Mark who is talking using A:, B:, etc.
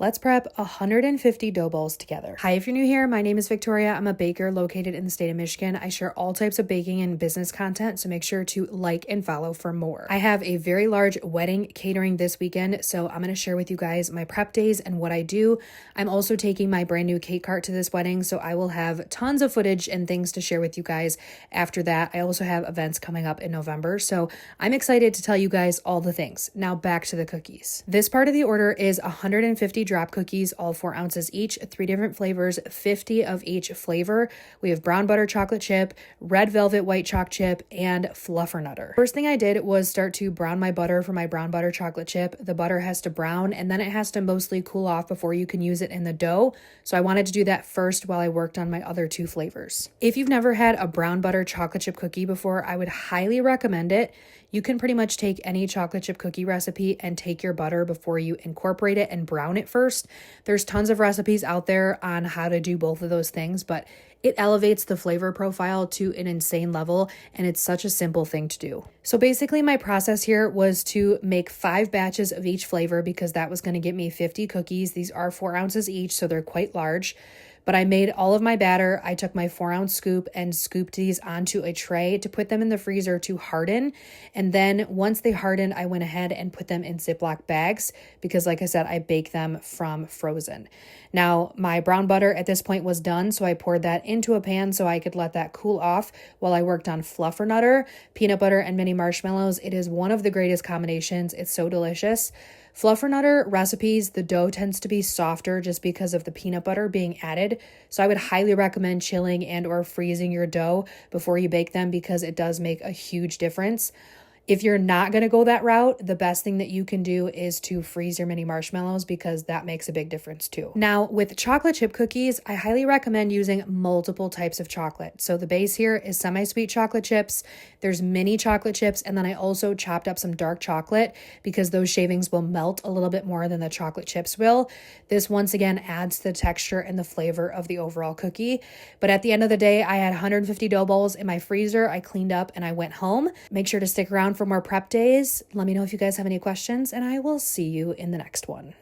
A: Let's prep 150 dough balls together. Hi, if you're new here, my name is Victoria. I'm a baker located in the state of Michigan. I share all types of baking and business content, so make sure to like and follow for more. I have a very large wedding catering this weekend, so I'm going to share with you guys my prep days and what I do. I'm also taking my brand new cake cart to this wedding, so I will have tons of footage and things to share with you guys after that. I also have events coming up in November, so I'm excited to tell you guys all the things. Now back to the cookies. This part of the order is 150 drop cookies, all 4 ounces each, 3 different flavors, 50 of each flavor. We have brown butter chocolate chip, red velvet white choc chip, and fluffernutter. First thing I did was start to brown my butter for my brown butter chocolate chip. The butter has to brown and then it has to mostly cool off before you can use it in the dough. So I wanted to do that first while I worked on my other 2 flavors. If you've never had a brown butter chocolate chip cookie before, I would highly recommend it. You can pretty much take any chocolate chip cookie recipe and take your butter before you incorporate it and brown it first. There's tons of recipes out there on how to do both of those things, but it elevates the flavor profile to an insane level, and it's such a simple thing to do. So basically my process here was to make 5 batches of each flavor because that was going to get me 50 cookies. These are 4 ounces each, so they're quite large. But I made all of my batter. I took my 4-ounce scoop and scooped these onto a tray to put them in the freezer to harden. And then once they hardened, I went ahead and put them in Ziploc bags because, like I said, I bake them from frozen. Now, my brown butter at this point was done, so I poured that into a pan so I could let that cool off while I worked on fluffernutter, peanut butter, and mini marshmallows. It is one of the greatest combinations. It's so delicious. Fluffernutter recipes, the dough tends to be softer just because of the peanut butter being added. So I would highly recommend chilling and or freezing your dough before you bake them because it does make a huge difference. If you're not going to go that route, the best thing that you can do is to freeze your mini marshmallows because that makes a big difference too. Now, with chocolate chip cookies, I highly recommend using multiple types of chocolate. So the base here is semi-sweet chocolate chips. There's mini chocolate chips, and then I also chopped up some dark chocolate because those shavings will melt a little bit more than the chocolate chips will. This once again adds to the texture and the flavor of the overall cookie. But at the end of the day, I had 150 dough balls in my freezer. I cleaned up and I went home. Make sure to stick around for more prep days. Let me know if you guys have any questions, and I will see you in the next one.